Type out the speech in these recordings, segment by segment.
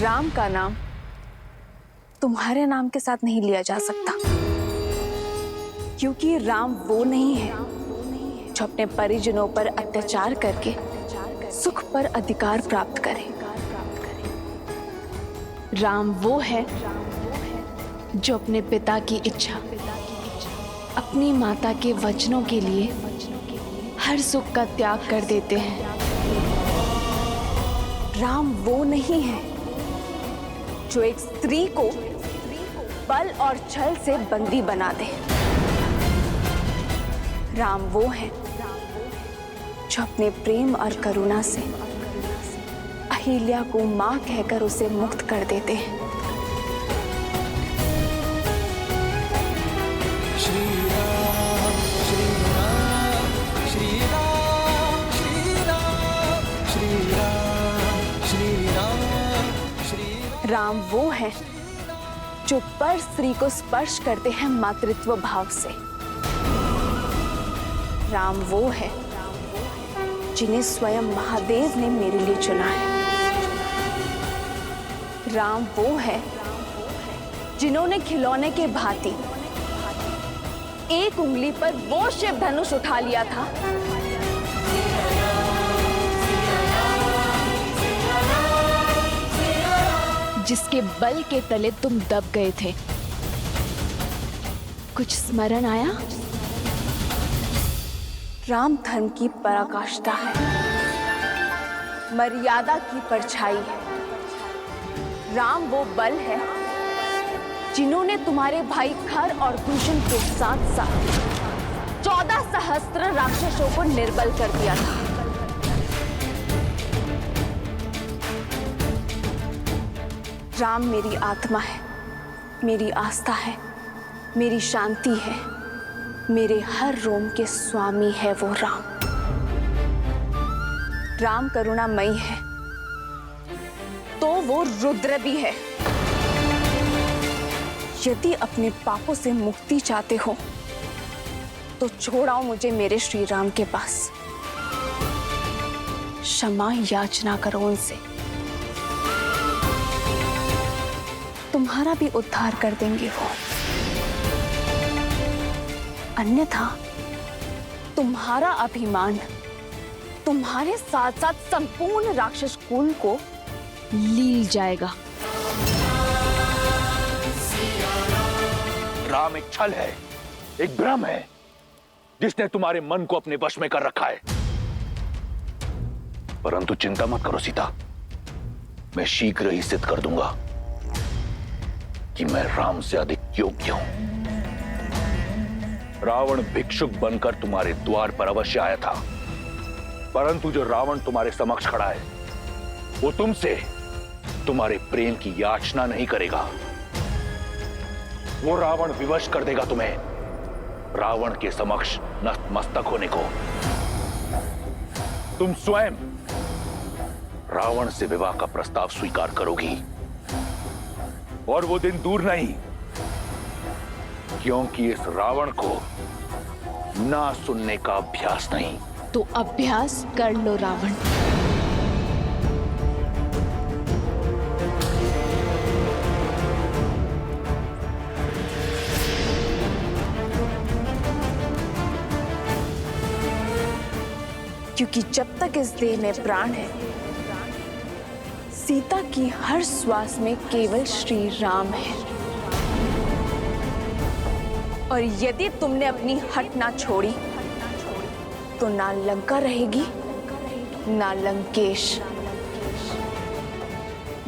राम का नाम तुम्हारे नाम के साथ नहीं लिया जा सकता, क्योंकि राम वो नहीं है जो अपने परिजनों पर अत्याचार करके सुख पर अधिकार प्राप्त करे। राम वो है जो अपने पिता की इच्छा, अपनी माता के वचनों के लिए हर सुख का त्याग कर देते हैं। राम वो नहीं है जो एक स्त्री को बल और छल से बंदी बना दे। राम वो है जो अपने प्रेम और करुणा से अहिल्या को मां कहकर उसे मुक्त कर देते हैं। श्री राम श्री राम श्री राम श्री राम श्री राम श्री राम श्री राम वो है जो पर स्त्री को स्पर्श करते हैं मातृत्व भाव से। राम वो है जिन्हें स्वयं महादेव ने मेरे लिए चुना है। राम वो है जिन्होंने खिलौने के भांति एक उंगली पर वो शिव धनुष उठा लिया था जिसके बल के तले तुम दब गए थे। कुछ स्मरण आया? राम धर्म की पराकाष्ठा है, मर्यादा की परछाई है। राम वो बल है जिन्होंने तुम्हारे भाई खर और दूषण के साथ साथ 14 सहस्त्र राक्षसों को निर्बल कर दिया था। राम मेरी आत्मा है, मेरी आस्था है, मेरी शांति है, मेरे हर रोम के स्वामी है वो राम। राम करुणामयी है तो वो रुद्र भी है। यदि अपने पापों से मुक्ति चाहते हो तो छोड़ाओ मुझे मेरे श्री राम के पास। क्षमा याचना करो उनसे, तुम्हारा भी उद्धार कर देंगे वो। अन्यथा तुम्हारा अभिमान तुम्हारे साथ साथ संपूर्ण राक्षस कुल को लील जाएगा। राम एक छल है, एक भ्रम है जिसने तुम्हारे मन को अपने वश में कर रखा है। परंतु चिंता मत करो सीता, मैं शीघ्र ही सिद्ध कर दूंगा कि मैं राम से अधिक योग्य हूं। रावण भिक्षुक बनकर तुम्हारे द्वार पर अवश्य आया था, परंतु जो रावण तुम्हारे समक्ष खड़ा है वो तुमसे तुम्हारे प्रेम की याचना नहीं करेगा। वो रावण विवश कर देगा तुम्हें रावण के समक्ष नतमस्तक होने को। तुम स्वयं रावण से विवाह का प्रस्ताव स्वीकार करोगी, और वो दिन दूर नहीं, क्योंकि इस रावण को ना सुनने का अभ्यास नहीं। तो अभ्यास कर लो रावण। क्योंकि जब तक इस देह में प्राण है, सीता की हर श्वास में केवल श्री राम है। और यदि तुमने अपनी हट ना छोड़ी तो ना लंका रहेगी, ना लंकेश,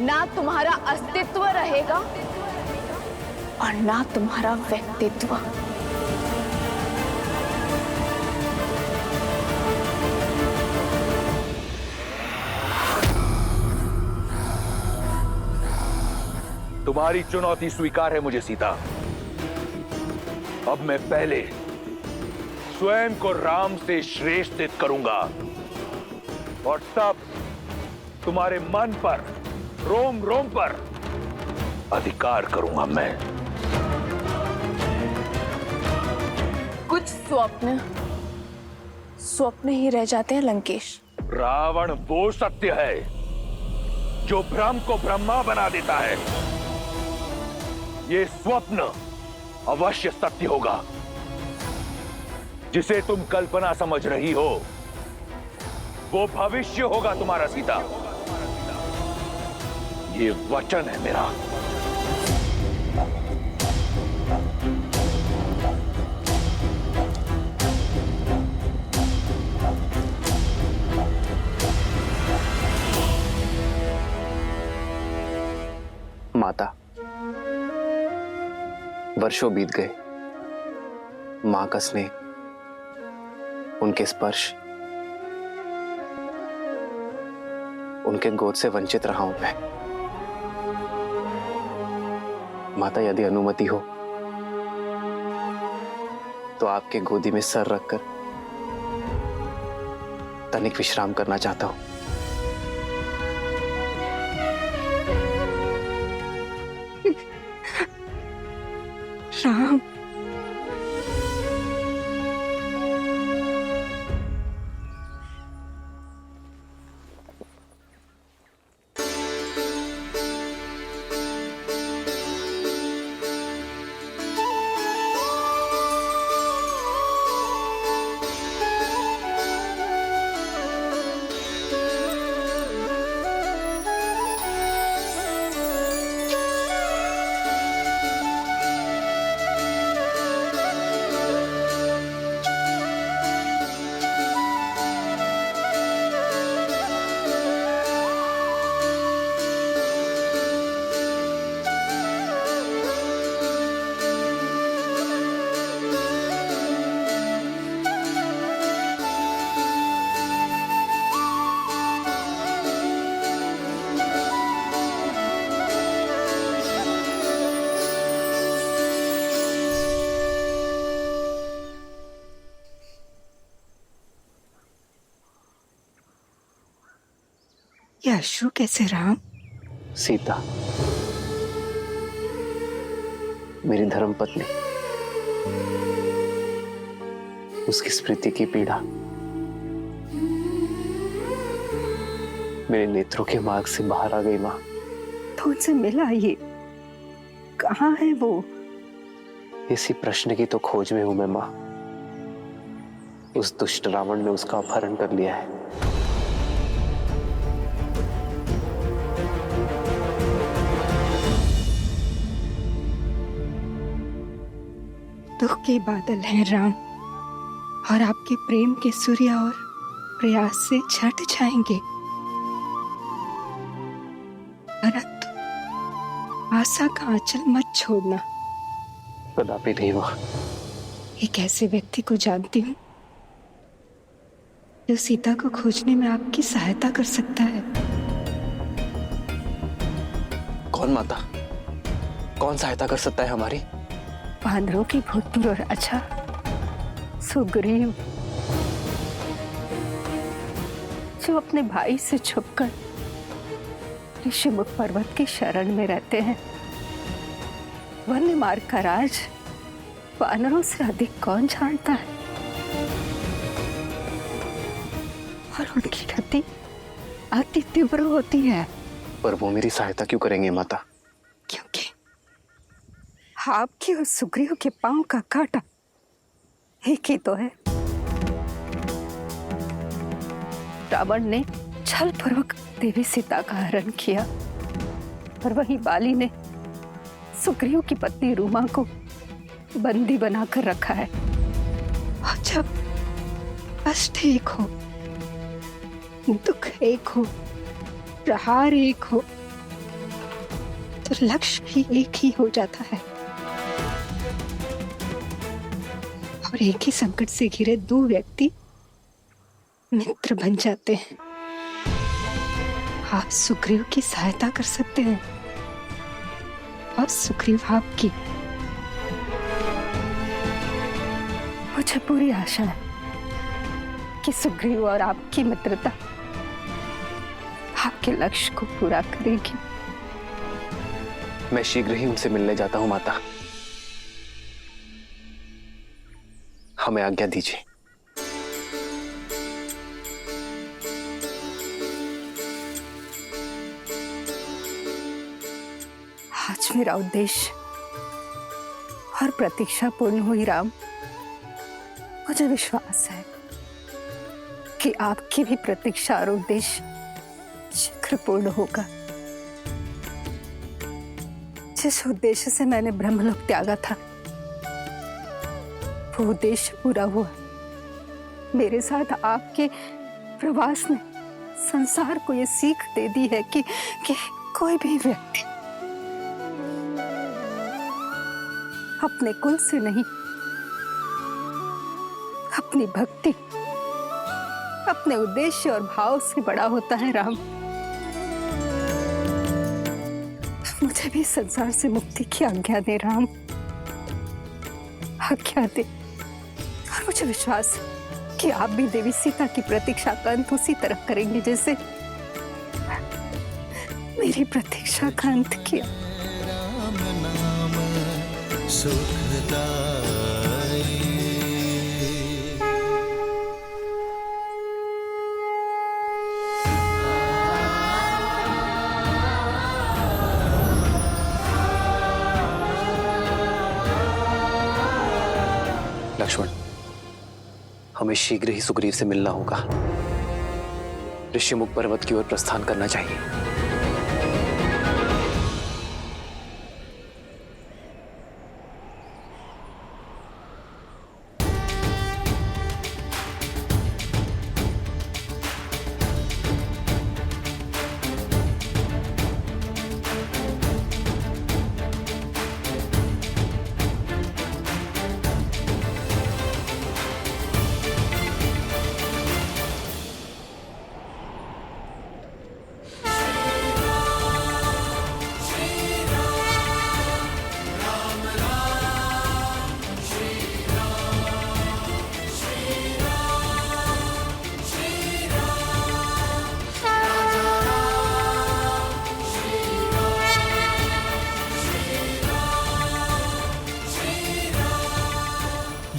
ना तुम्हारा अस्तित्व रहेगा और ना तुम्हारा व्यक्तित्व। तुम्हारी चुनौती स्वीकार है मुझे सीता। अब मैं पहले स्वयं को राम से श्रेष्ठ सिद्ध करूंगा और तब तुम्हारे मन पर, रोम रोम पर अधिकार करूंगा मैं। कुछ स्वप्न स्वप्न ही रह जाते हैं लंकेश। रावण वो सत्य है जो भ्रम को ब्रह्मा बना देता है। ये स्वप्न अवश्य सत्य होगा। जिसे तुम कल्पना समझ रही हो वो भविष्य होगा तुम्हारा सीता। ये वचन है मेरा। माता, वर्षों बीत गए। मां का स्नेह, उनके स्पर्श, उनके गोद से वंचित रहा हूं मैं। माता, यदि अनुमति हो तो आपके गोदी में सर रखकर तनिक विश्राम करना चाहता हूं। राम, ये अश्रु कैसे राम? सीता, मेरी धर्मपत्नी, उसकी स्मृति की पीड़ा मेरे नेत्रों के मार्ग से बाहर आ गई। मां, तो उनसे मिला ये? कहाँ है वो? इसी प्रश्न की तो खोज में हूं मैं मां। उस दुष्ट रावण ने उसका अपहरण कर लिया है। दुख के बादल हैं राम, और आपके प्रेम के सूर्य और प्रयास से छट जाएंगे, परंतु आशा का आंचल मत छोड़ना। कदापि नहीं मां। एक ऐसे व्यक्ति को जानती हूँ जो सीता को खोजने में आपकी सहायता कर सकता है। कौन माता? कौन सहायता कर सकता है हमारी? वानरों की भूतपूर्व राजा सुग्रीव, जो अपने भाई से छुपकर ऋषिमुख पर्वत की शरण में रहते हैं। वन्य मार्ग का राज वानरों से अधिक कौन जानता है? और उनकी गति अति तीव्र होती है। पर वो मेरी सहायता क्यों करेंगे माता? क्योंकि आपके और सुग्रीव के पांव का कांटा एक ही तो है। रावण ने छल पूर्वक देवी सीता का हरण किया, और वहीं बाली ने सुग्रीव की पत्नी रूमा को बंदी बनाकर रखा है। और जब कष्ट एक हो, दुख एक हो, प्रहार एक हो, तो लक्ष्य भी एक ही हो जाता है। और एक ही संकट से घिरे दो व्यक्ति मित्र बन जाते हैं। आप सुग्रीव की सहायता कर सकते हैं और सुग्रीव आपकी। मुझे पूरी आशा है कि सुग्रीव और आपकी मित्रता आपके लक्ष्य को पूरा करेगी। मैं शीघ्र ही उनसे मिलने जाता हूं माता। हमें आज्ञा दीजिए। आज मेरा उद्देश्य और प्रतीक्षा पूर्ण हुई राम। मुझे विश्वास है कि आपकी भी प्रतीक्षा और उद्देश्य शीघ्र पूर्ण होगा। जिस उद्देश्य से मैंने ब्रह्मलोक त्यागा था वो उद्देश्य पूरा हुआ। मेरे साथ आपके प्रवास ने संसार को ये सीख दे दी है कि कोई भी व्यक्ति अपने कुल से नहीं, अपनी भक्ति, अपने उद्देश्य और भाव से बड़ा होता है राम। मुझे भी संसार से मुक्ति की आज्ञा दे राम, आज्ञा दे। और मुझे विश्वास है कि आप भी देवी सीता की प्रतीक्षा का अंत उसी तरह करेंगे जैसे मेरी प्रतीक्षा का अंत किया। राम नाम सुखदाई। लक्ष्मण, हमें शीघ्र ही सुग्रीव से मिलना होगा। ऋषिमुख पर्वत की ओर प्रस्थान करना चाहिए।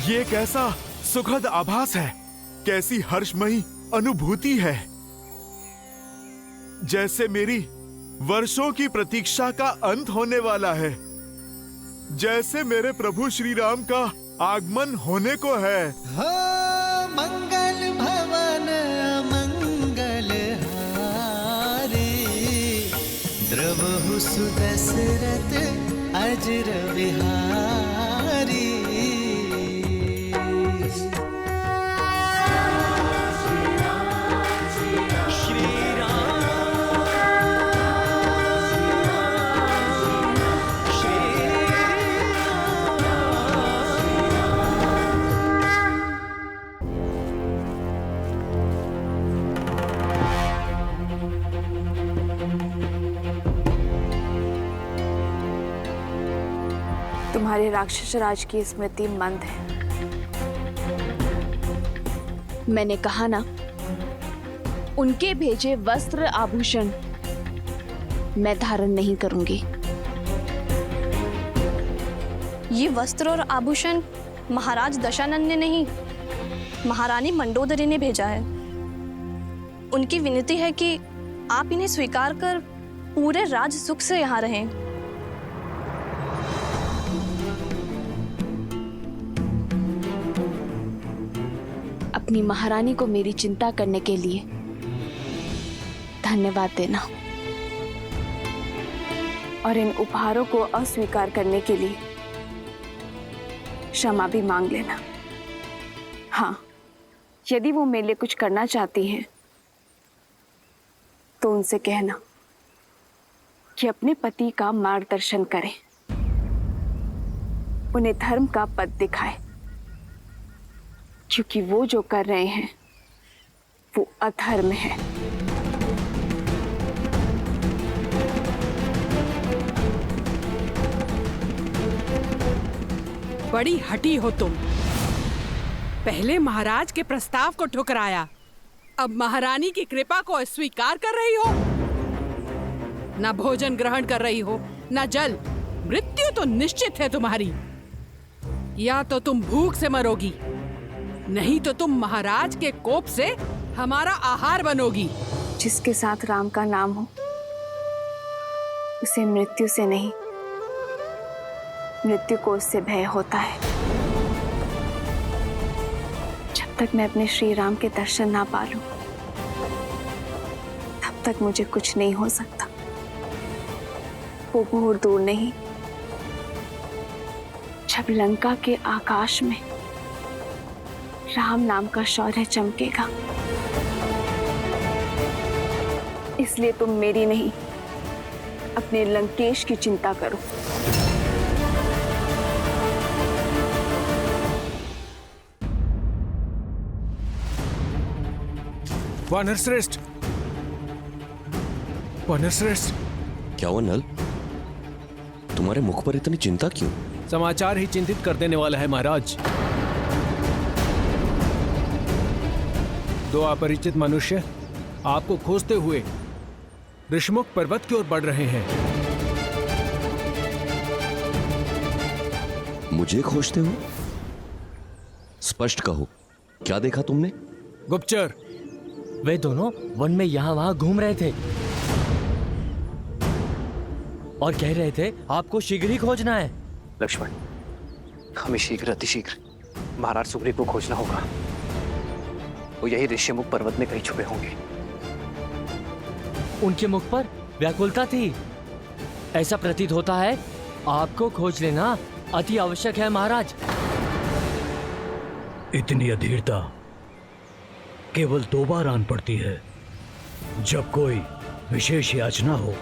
ये कैसा सुखद आभास है, कैसी हर्षमयी अनुभूति है। जैसे मेरी वर्षों की प्रतीक्षा का अंत होने वाला है, जैसे मेरे प्रभु श्री राम का आगमन होने को है। हो मंगल भवन मंगल हारी, द्रवहु सुदशरथ अजर विहारी। तुम्हारे राक्षस राज की स्मृति मंद है। मैंने कहा ना, उनके भेजे वस्त्र आभूषण मैं धारण नहीं करूंगी। ये वस्त्र और आभूषण महाराज दशानन ने नहीं, महारानी मंडोदरी ने भेजा है। उनकी विनती है कि आप इन्हें स्वीकार कर पूरे राज सुख से यहाँ रहें। अपनी महारानी को मेरी चिंता करने के लिए धन्यवाद देना और इन उपहारों को अस्वीकार करने के लिए क्षमा भी मांग लेना। हाँ, यदि वो मेरे लिए कुछ करना चाहती हैं तो उनसे कहना कि अपने पति का मार्गदर्शन करें, उन्हें धर्म का पथ दिखाए, क्योंकि वो जो कर रहे हैं वो अधर्म है। बड़ी हठी हो तुम। पहले महाराज के प्रस्ताव को ठुकराया, अब महारानी की कृपा को अस्वीकार कर रही हो। ना भोजन ग्रहण कर रही हो, ना जल। मृत्यु तो निश्चित है तुम्हारी। या तो तुम भूख से मरोगी, नहीं तो तुम महाराज के कोप से हमारा आहार बनोगी। जिसके साथ राम का नाम हो उसे मृत्यु से नहीं मृत्यु को उससे भय होता है। जब तक मैं अपने श्री राम के दर्शन ना पा लूं, तब तक मुझे कुछ नहीं हो सकता। वो बहुत दूर नहीं, जब लंका के आकाश में राम नाम का शौर्य चमकेगा। इसलिए तुम मेरी नहीं, अपने लंकेश की चिंता करो। वानर श्रेष्ठ, वानर श्रेष्ठ। क्या हुआ नल? तुम्हारे मुख पर इतनी चिंता क्यों? समाचार ही चिंतित कर देने वाला है महाराज। दो अपरिचित मनुष्य आपको खोजते हुए ऋषमुख पर्वत की ओर बढ़ रहे हैं। मुझे खोजते हो? स्पष्ट कहो, क्या देखा तुमने? गुप्तचर, वे दोनों वन में यहाँ वहाँ घूम रहे थे और कह रहे थे आपको शीघ्र ही खोजना है। लक्ष्मण, हमें शीघ्र अतिशीघ्र महाराज सुग्रीव को खोजना होगा। वो यही ऋषिमुख पर्वत में कहीं छुपे होंगे। उनके मुख पर व्याकुलता थी। ऐसा प्रतीत होता है आपको खोज लेना अति आवश्यक है महाराज। इतनी अधीरता केवल दो बार आन पड़ती है, जब कोई विशेष याचना हो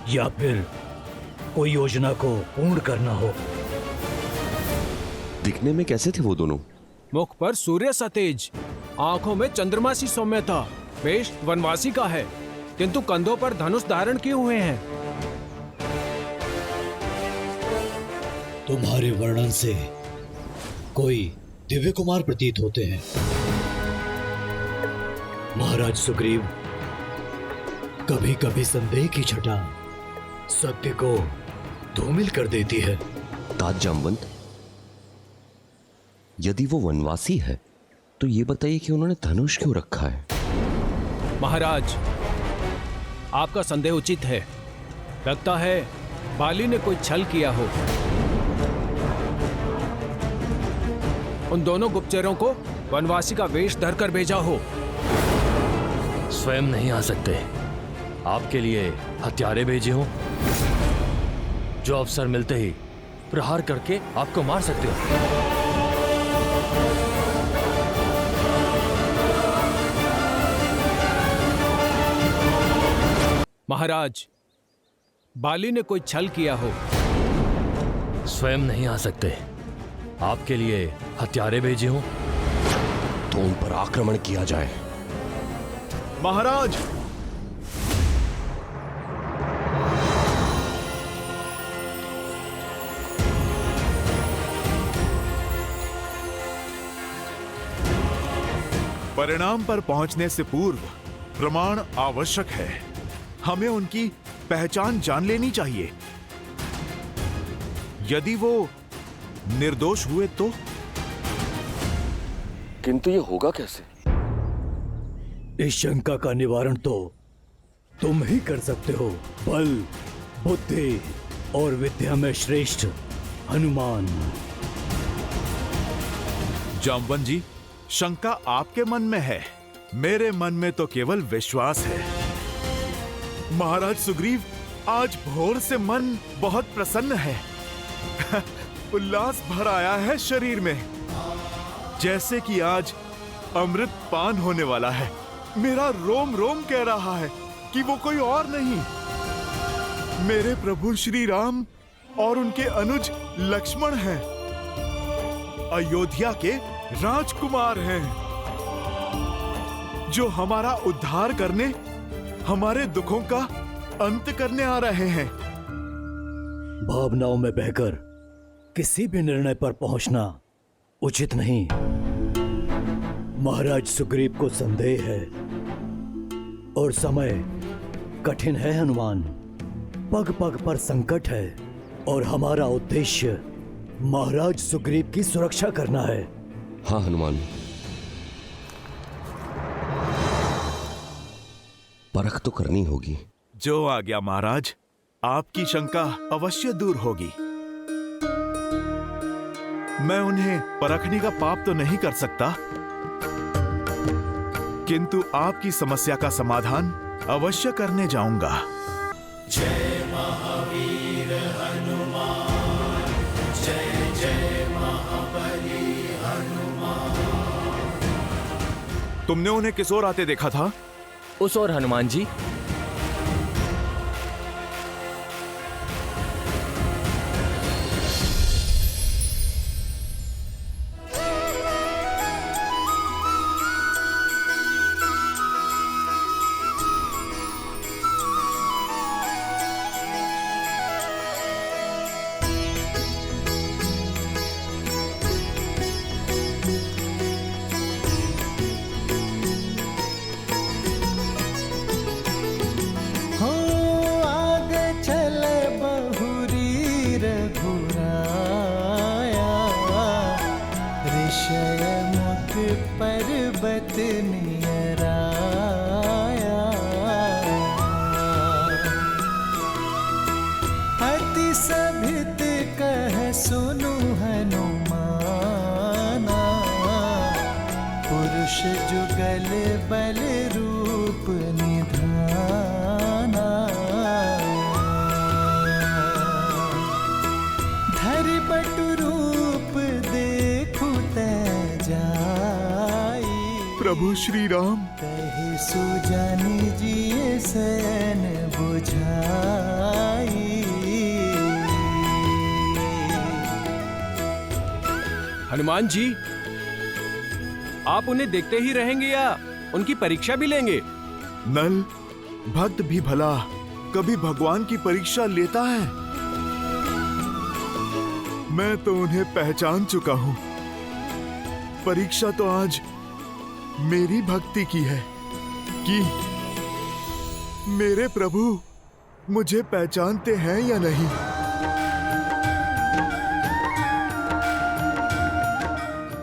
या फिर कोई योजना को पूर्ण करना हो। दिखने में कैसे थे वो दोनों? मुख पर सूर्य सतेज, आंखों में चंद्रमा सी सौम्यता। वेश वनवासी का है, किंतु कंधों पर धनुष धारण किए हुए हैं। तुम्हारे वर्णन से कोई दिव्य कुमार प्रतीत होते हैं। महाराज सुग्रीव, कभी कभी संदेह की छटा सत्य को धूमिल कर देती है। तात जामवंत, यदि वो वनवासी है तो ये बताइए कि उन्होंने धनुष क्यों रखा है? महाराज, आपका संदेह उचित है। लगता है बाली ने कोई छल किया हो। उन दोनों गुप्तचरों को वनवासी का वेश धरकर भेजा हो। स्वयं नहीं आ सकते, आपके लिए हत्यारे भेजे हो जो अवसर मिलते ही प्रहार करके आपको मार सकते हो। महाराज, बाली ने कोई छल किया हो। स्वयं नहीं आ सकते, आपके लिए हत्यारे भेजे हो तो उन पर आक्रमण किया जाए। महाराज, परिणाम पर पहुंचने से पूर्व प्रमाण आवश्यक है। हमें उनकी पहचान जान लेनी चाहिए। यदि वो निर्दोष हुए तो? किंतु ये होगा कैसे? इस शंका का निवारण तो तुम ही कर सकते हो। बल, बुद्धि और विद्या में श्रेष्ठ हनुमान। जामवंत जी, शंका आपके मन में है, मेरे मन में तो केवल विश्वास है। महाराज सुग्रीव, आज भोर से मन बहुत प्रसन्न है। उल्लास भर आया है शरीर में, जैसे कि आज अमृत पान होने वाला है। मेरा रोम रोम कह रहा है कि वो कोई और नहीं, मेरे प्रभु श्री राम और उनके अनुज लक्ष्मण हैं। अयोध्या के राजकुमार हैं, जो हमारा उद्धार करने, हमारे दुखों का अंत करने आ रहे हैं। भावनाओं में बहकर किसी भी निर्णय पर पहुंचना उचित नहीं। महाराज सुग्रीव को संदेह है और समय कठिन है हनुमान। पग पग पर संकट है और हमारा उद्देश्य महाराज सुग्रीव की सुरक्षा करना है। हाँ हनुमान, परख तो करनी होगी। जो आ गया महाराज, आपकी शंका अवश्य दूर होगी। मैं उन्हें परखने का पाप तो नहीं कर सकता, किंतु आपकी समस्या का समाधान अवश्य करने जाऊंगा। जय महावीर हनुमान, जय जय महाबली हनुमान। तुमने उन्हें किस ओर आते देखा था? उस ओर हनुमान जी। पर्वत नियराया, अति सभित कह सुनु हनुमाना, पुरुष जुगल बल रूप निधाना, धरि बटु रूप देखु तैजा, प्रभु श्री राम। कहि सुजानि जिय सैन बुझाई। हनुमान जी, आप उन्हें देखते ही रहेंगे या उनकी परीक्षा भी लेंगे? नल, भक्त भी भला कभी भगवान की परीक्षा लेता है? मैं तो उन्हें पहचान चुका हूं। परीक्षा तो आज मेरी भक्ति की है कि मेरे प्रभु मुझे पहचानते हैं या नहीं।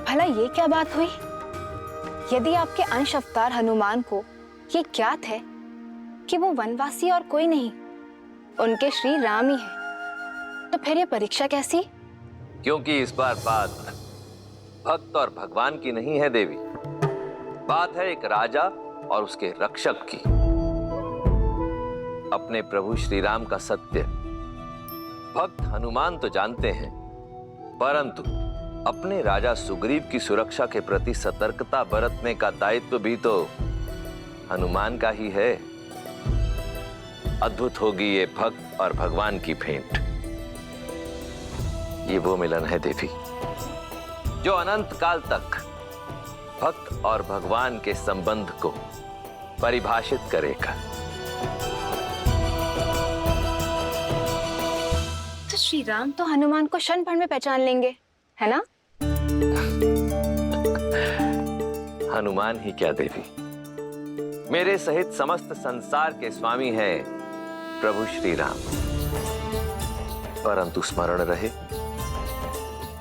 भला ये क्या बात हुई? यदि आपके अंश अवतार हनुमान को ये ज्ञात है कि वो वनवासी और कोई नहीं, उनके श्री राम ही है, तो फिर ये परीक्षा कैसी? क्योंकि इस बार बात भक्त और भगवान की नहीं है देवी, बात है एक राजा और उसके रक्षक की। अपने प्रभु श्री राम का सत्य भक्त हनुमान तो जानते हैं, परंतु अपने राजा सुग्रीव की सुरक्षा के प्रति सतर्कता बरतने का दायित्व भी तो हनुमान का ही है। अद्भुत होगी ये भक्त और भगवान की भेंट। ये वो मिलन है देवी जो अनंत काल तक भक्त और भगवान के संबंध को परिभाषित करेगा। तो श्री राम तो हनुमान को क्षण भर में पहचान लेंगे, है ना? हनुमान ही क्या देवी, मेरे सहित समस्त संसार के स्वामी हैं प्रभु श्री राम। परंतु स्मरण रहे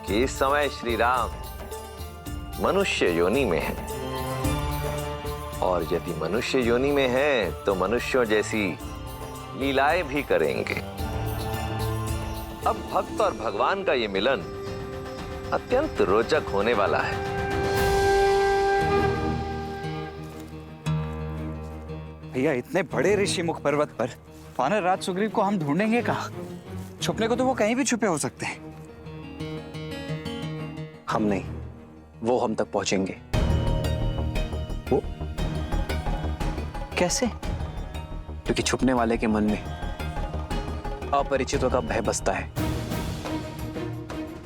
कि इस समय श्री राम मनुष्य योनि में है, और यदि मनुष्य योनि में है तो मनुष्यों जैसी लीलाएं भी करेंगे। अब भक्त और भगवान का ये मिलन अत्यंत रोचक होने वाला है। भैया, इतने बड़े ऋषिमुख पर्वत पर वानर राज सुग्रीव को हम ढूंढेंगे कहाँ? छुपने को तो वो कहीं भी छुपे हो सकते हैं। हम नहीं, वो हम तक पहुंचेंगे। वो कैसे? क्योंकि छुपने वाले के मन में अपरिचितों का भय बसता है।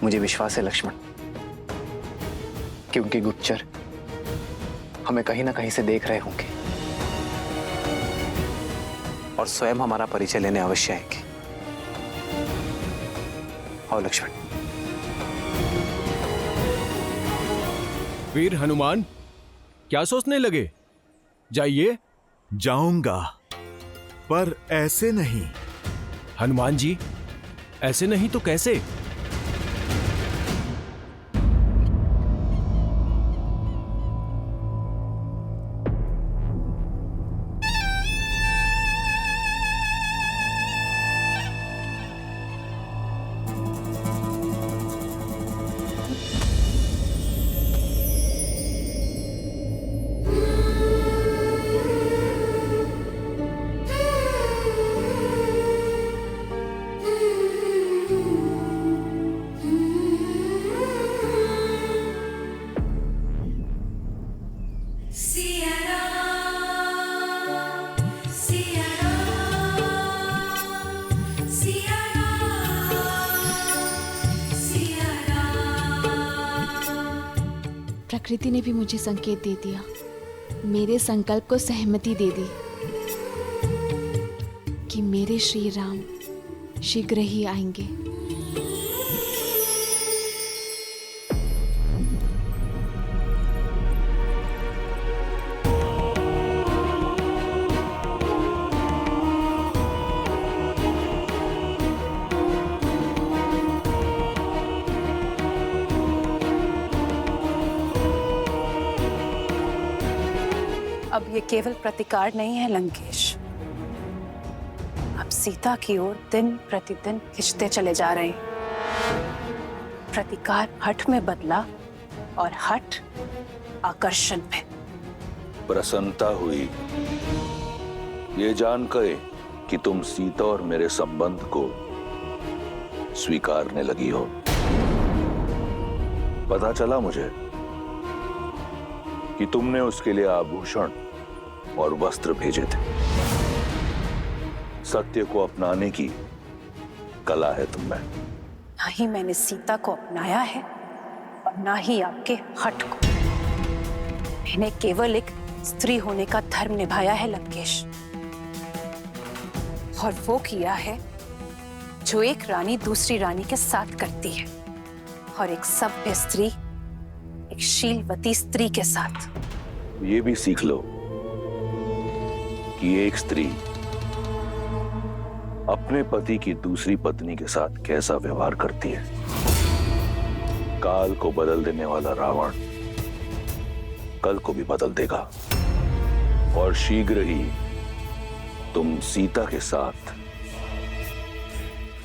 मुझे विश्वास है लक्ष्मण कि उनके गुप्तचर हमें कहीं ना कहीं से देख रहे होंगे और स्वयं हमारा परिचय लेने अवश्य आएंगे। और लक्ष्मण। वीर हनुमान, क्या सोचने लगे? जाइए। जाऊंगा, पर ऐसे नहीं। हनुमान जी, ऐसे नहीं तो कैसे? प्रकृति ने भी मुझे संकेत दे दिया, मेरे संकल्प को सहमति दे दी कि मेरे श्री राम शीघ्र ही आएंगे। अब ये केवल प्रतिकार नहीं है लंकेश, अब सीता की ओर दिन प्रतिदिन खिंचते चले जा रहे हैं। प्रतिकार हठ में बदला और हठ आकर्षण में। प्रसन्नता हुई ये जानकर कि तुम सीता और मेरे संबंध को स्वीकारने लगी हो। पता चला मुझे कि तुमने उसके लिए आभूषण और वस्त्र भेजे थे। सत्य को अपनाने की कला है तुम में। ना ही मैंने सीता को अपनाया है और ना ही आपके हठ को। मैंने केवल एक स्त्री होने का धर्म निभाया है लंकेश, और वो किया है जो एक रानी दूसरी रानी के साथ करती है, और एक सभ्य स्त्री एक शीलवती स्त्री के साथ। ये भी सीख लो कि एक स्त्री अपने पति की दूसरी पत्नी के साथ कैसा व्यवहार करती है। काल को बदल देने वाला रावण कल को भी बदल देगा, और शीघ्र ही तुम सीता के साथ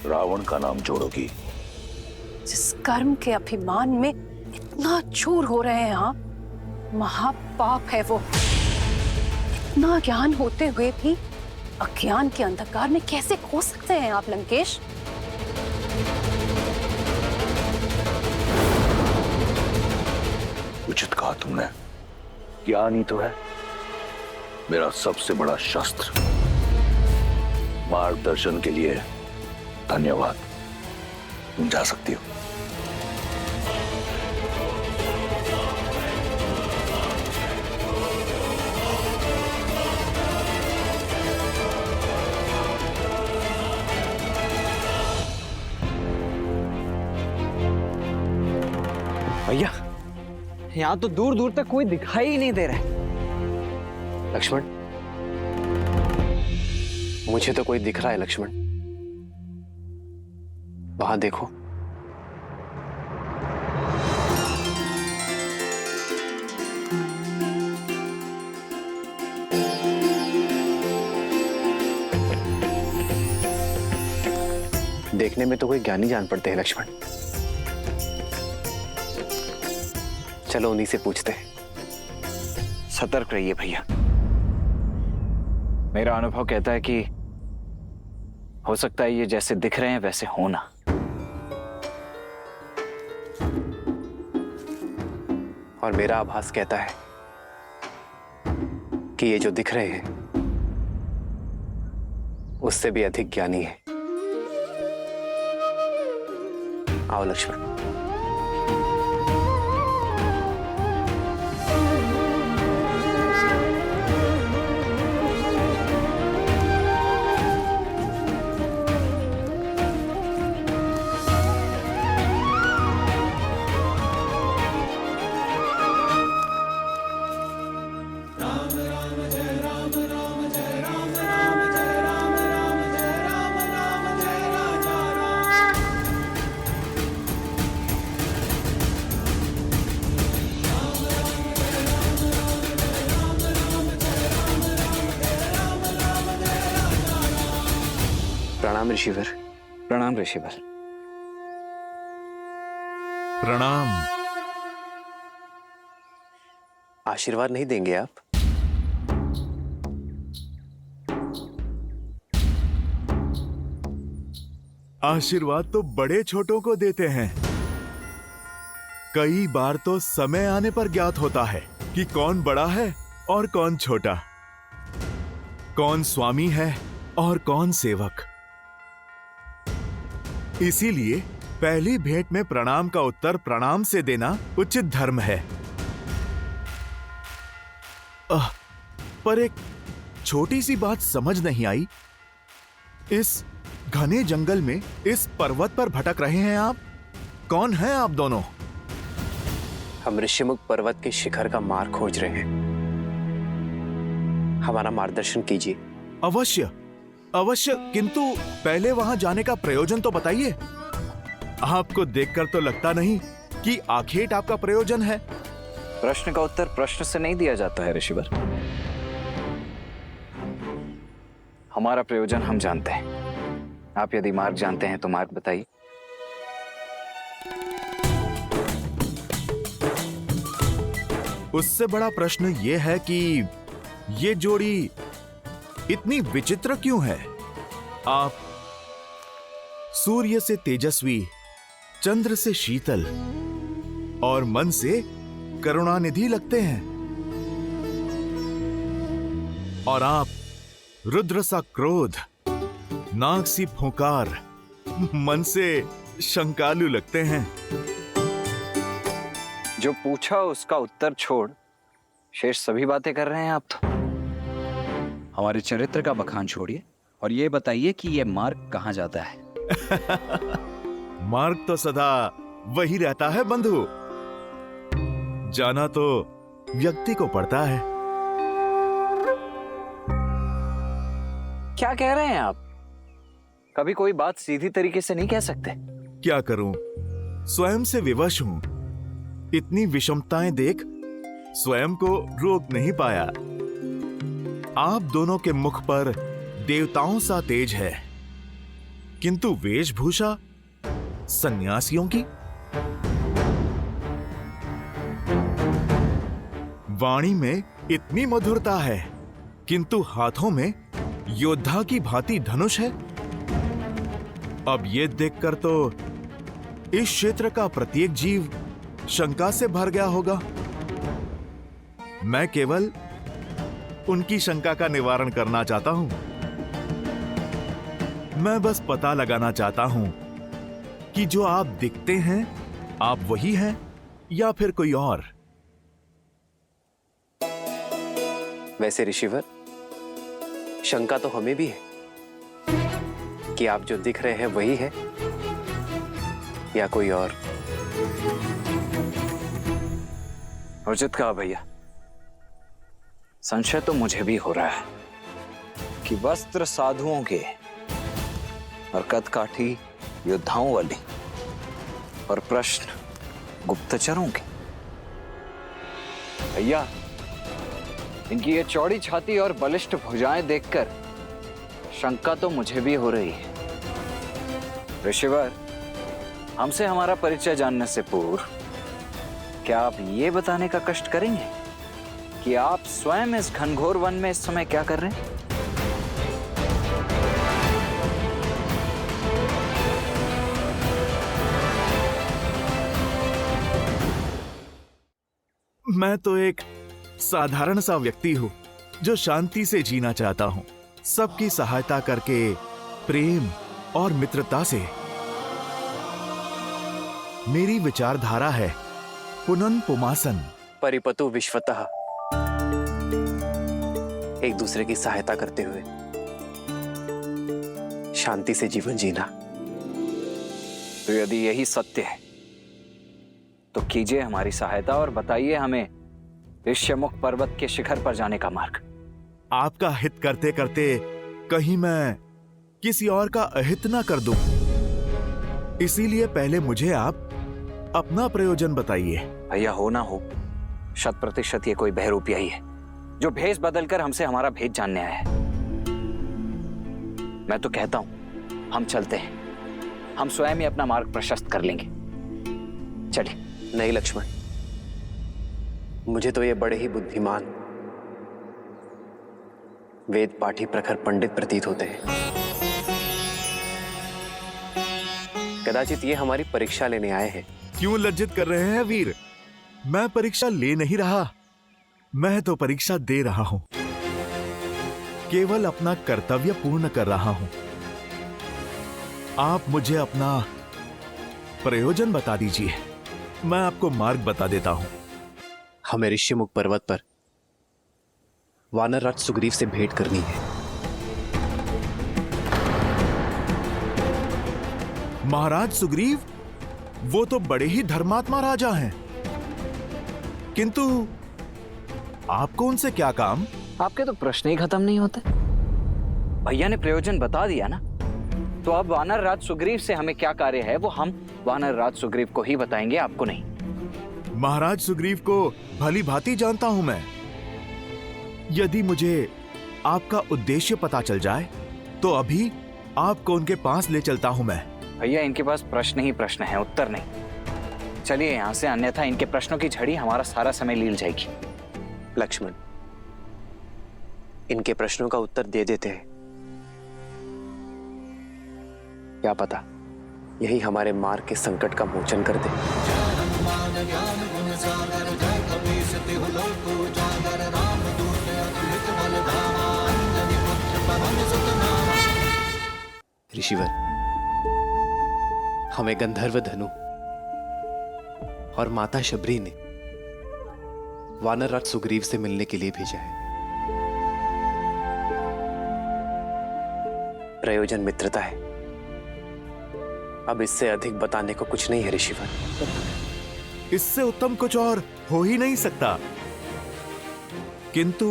रावण का नाम जोड़ोगी। जिस कर्म के अभिमान में इतना चूर हो रहे हैं आप, महापाप है वो। इतना ज्ञान होते हुए भी अज्ञान के अंधकार में कैसे खो सकते हैं आप लंकेश? उचित कहा तुमने। ज्ञान ही तो है मेरा सबसे बड़ा शस्त्र। मार्गदर्शन के लिए धन्यवाद। तुम जा सकती हो। भैया, यहाँ तो दूर दूर तक कोई दिखाई ही नहीं दे रहा है। लक्ष्मण, मुझे तो कोई दिख रहा है लक्ष्मण। वहां देखो। देखने में तो कोई ज्ञानी जान पड़ते हैं लक्ष्मण। चलो उन्हीं से पूछते हैं। सतर्क रहिए भैया। मेरा अनुभव कहता है कि हो सकता है ये जैसे दिख रहे हैं वैसे होना। और मेरा आभास कहता है कि ये जो दिख रहे हैं उससे भी अधिक ज्ञानी है। आओ लक्ष्मण। प्रणाम ऋषिवर। प्रणाम ऋषिवर। प्रणाम। आशीर्वाद नहीं देंगे आप? आशीर्वाद तो बड़े छोटों को देते हैं। कई बार तो समय आने पर ज्ञात होता है कि कौन बड़ा है और कौन छोटा, कौन स्वामी है और कौन सेवक। इसीलिए पहली भेंट में प्रणाम का उत्तर प्रणाम से देना उचित धर्म है। पर एक छोटी सी बात समझ नहीं आई। इस घने जंगल में इस पर्वत पर भटक रहे हैं आप? कौन हैं आप दोनों? हम ऋषिमुख पर्वत के शिखर का मार्ग खोज रहे हैं। हमारा मार्गदर्शन कीजिए। अवश्य अवश्य, किंतु पहले वहां जाने का प्रयोजन तो बताइए। आपको देखकर तो लगता नहीं कि आखेट आपका प्रयोजन है। प्रश्न का उत्तर प्रश्न से नहीं दिया जाता है ऋषिवर। हमारा प्रयोजन हम जानते हैं। आप यदि मार्ग जानते हैं तो मार्ग बताइए। उससे बड़ा प्रश्न यह है कि ये जोड़ी इतनी विचित्र क्यों है? आप सूर्य से तेजस्वी, चंद्र से शीतल और मन से करुणानिधि लगते हैं, और आप रुद्र सा क्रोध, नाग सी फुंकार, मन से शंकालु लगते हैं। जो पूछा उसका उत्तर छोड़ शेष सभी बातें कर रहे हैं आप तो। हमारे चरित्र का बखान छोड़िए और ये बताइए कि ये मार्ग कहाँ जाता है। मार्ग तो सदा वही रहता है बंधु। जाना तो व्यक्ति को पड़ता है। क्या कह रहे हैं आप? कभी कोई बात सीधी तरीके से नहीं कह सकते। क्या करूं, स्वयं से विवश हूं। इतनी विषमताएं देख स्वयं को रोक नहीं पाया। आप दोनों के मुख पर देवताओं सा तेज है, किंतु वेशभूषा सन्यासियों की। वाणी में इतनी मधुरता है, किंतु हाथों में योद्धा की भांति धनुष है। अब ये देखकर तो इस क्षेत्र का प्रत्येक जीव शंका से भर गया होगा। मैं केवल उनकी शंका का निवारण करना चाहता हूं। मैं बस पता लगाना चाहता हूं कि जो आप दिखते हैं, आप वही हैं या फिर कोई और। वैसे ऋषिवर, शंका तो हमें भी है कि आप जो दिख रहे हैं वही है या कोई और। उचित कहा भैया। संशय तो मुझे भी हो रहा है कि वस्त्र साधुओं के और कदकाठी योद्धाओं वाली और प्रश्न गुप्तचरों के। भैया, इनकी ये चौड़ी छाती और बलिष्ठ भुजाएं देखकर शंका तो मुझे भी हो रही है। ऋषिवर, हमसे हमारा परिचय जानने से पूर्व क्या आप ये बताने का कष्ट करेंगे कि आप स्वयं इस घनघोर वन में इस समय क्या कर रहे हैं? मैं तो एक साधारण सा व्यक्ति हूं जो शांति से जीना चाहता हूं, सबकी सहायता करके, प्रेम और मित्रता से। मेरी विचारधारा है पुनन पुमासन, परिपतु विश्वतः, एक दूसरे की सहायता करते हुए शांति से जीवन जीना। तो यदि यही सत्य है तो कीजिए हमारी सहायता और बताइए हमें ऋष्यमुख पर्वत के शिखर पर जाने का मार्ग। आपका हित करते करते कहीं मैं किसी और का अहित ना कर दूं, इसीलिए पहले मुझे आप अपना प्रयोजन बताइए। भैया, हो ना हो 100% ये कोई बहरूपिया ही है जो भेष बदलकर हमसे हमारा भेद जानने आया है। मैं तो कहता हूं हम चलते हैं, हम स्वयं ही अपना मार्ग प्रशस्त कर लेंगे। चलिए। नहीं लक्ष्मण, मुझे तो ये बड़े ही बुद्धिमान, वेद पाठी प्रखर पंडित प्रतीत होते हैं। कदाचित ये हमारी परीक्षा लेने आए हैं। क्यों लज्जित कर रहे हैं वीर? मैं परीक्षा ले नहीं रहा, मैं तो परीक्षा दे रहा हूं। केवल अपना कर्तव्य पूर्ण कर रहा हूं। आप मुझे अपना प्रयोजन बता दीजिए, मैं आपको मार्ग बता देता हूं। हमें ऋष्यमुख पर्वत पर वानर राज सुग्रीव से भेंट करनी है। महाराज सुग्रीव वो तो बड़े ही धर्मात्मा राजा हैं, किंतु आपको उनसे क्या काम? आपके तो प्रश्न ही खत्म नहीं होते। भैया ने प्रयोजन बता दिया ना, तो अब वानर राज सुग्रीव से हमें क्या कार्य है वो हम वानर राज सुग्रीव को ही बताएंगे, आपको नहीं। महाराज सुग्रीव को भली भांति जानता हूं मैं। यदि मुझे आपका उद्देश्य पता चल जाए तो अभी आपको उनके पास ले चलता हूं मैं। भैया इनके पास प्रश्न ही प्रश्न है, उत्तर नहीं। चलिए यहाँ से, अन्यथा इनके प्रश्नों की झड़ी हमारा सारा समय लील जाएगी। लक्ष्मण, इनके प्रश्नों का उत्तर दे देते हैं। क्या पता यही हमारे मार्ग के संकट का मोचन कर दे। ऋषिवर, हमें गंधर्व धनु और माता शबरी ने वानर राज सुग्रीव से मिलने के लिए भेजा है। प्रयोजन मित्रता है। अब इससे अधिक बताने को कुछ नहीं है ऋषिवर। इससे उत्तम कुछ और हो ही नहीं सकता। किंतु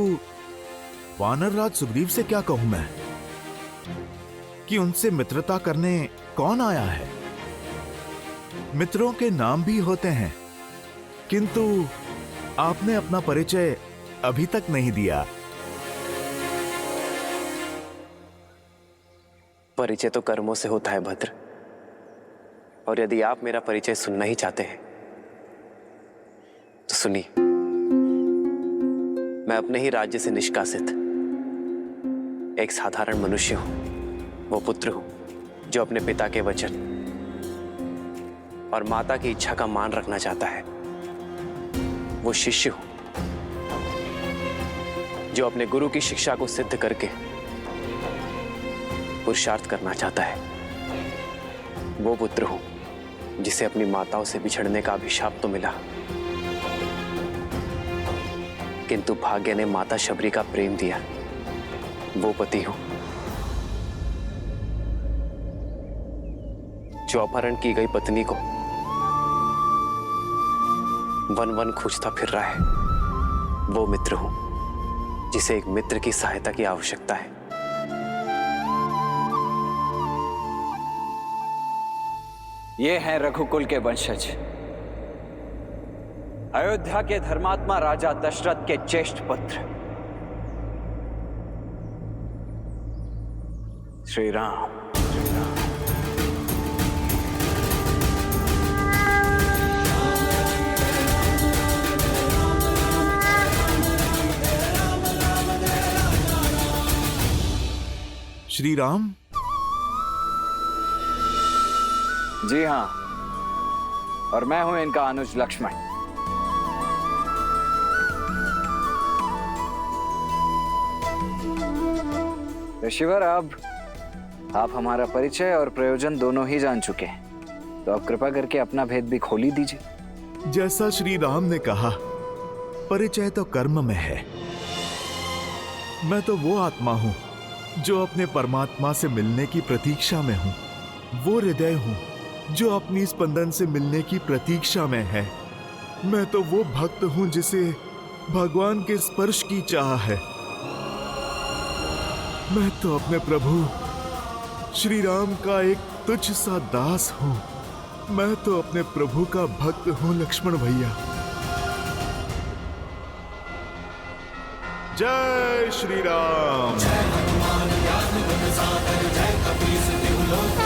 वानर राज सुग्रीव से क्या कहूं मैं कि उनसे मित्रता करने कौन आया है? मित्रों के नाम भी होते हैं, किंतु आपने अपना परिचय अभी तक नहीं दिया। परिचय तो कर्मों से होता है भद्र, और यदि आप मेरा परिचय सुनना ही चाहते हैं तो सुनिए। मैं अपने ही राज्य से निष्कासित एक साधारण मनुष्य हूं, वो पुत्र हूं जो अपने पिता के वचन और माता की इच्छा का मान रखना चाहता है। वो शिष्य हूं जो अपने गुरु की शिक्षा को सिद्ध करके पुरुषार्थ करना चाहता है। वो पुत्र हूं जिसे अपनी माताओं से बिछड़ने का अभिशाप तो मिला, किंतु भाग्य ने माता शबरी का प्रेम दिया। वो पति हूं जो अपहरण की गई पत्नी को वन वन खोजता फिर रहा है। वो मित्र हूं जिसे एक मित्र की सहायता की आवश्यकता है। ये हैं रघुकुल के वंशज, अयोध्या के धर्मात्मा राजा दशरथ के ज्येष्ठ पुत्र श्री राम। श्री राम? जी हाँ, और मैं हूं इनका अनुज लक्ष्मण। ऋषिवर, अब आप हमारा परिचय और प्रयोजन दोनों ही जान चुके हैं, तो अब कृपा करके अपना भेद भी खोल ही दीजिए। जैसा श्री राम ने कहा, परिचय तो कर्म में है। मैं तो वो आत्मा हूं जो अपने परमात्मा से मिलने की प्रतीक्षा में हूं। वो हृदय हूं जो अपनी स्पंदन से मिलने की प्रतीक्षा में है। मैं तो वो भक्त हूं जिसे भगवान के स्पर्श की चाह है। मैं तो अपने प्रभु श्री राम का एक तुच्छ सा दास हूं। मैं तो अपने प्रभु का भक्त हूं लक्ष्मण भैया। जय श्री राम। जय हनुमान ज्ञान गुण सागर, जय कपीस तिहु लोक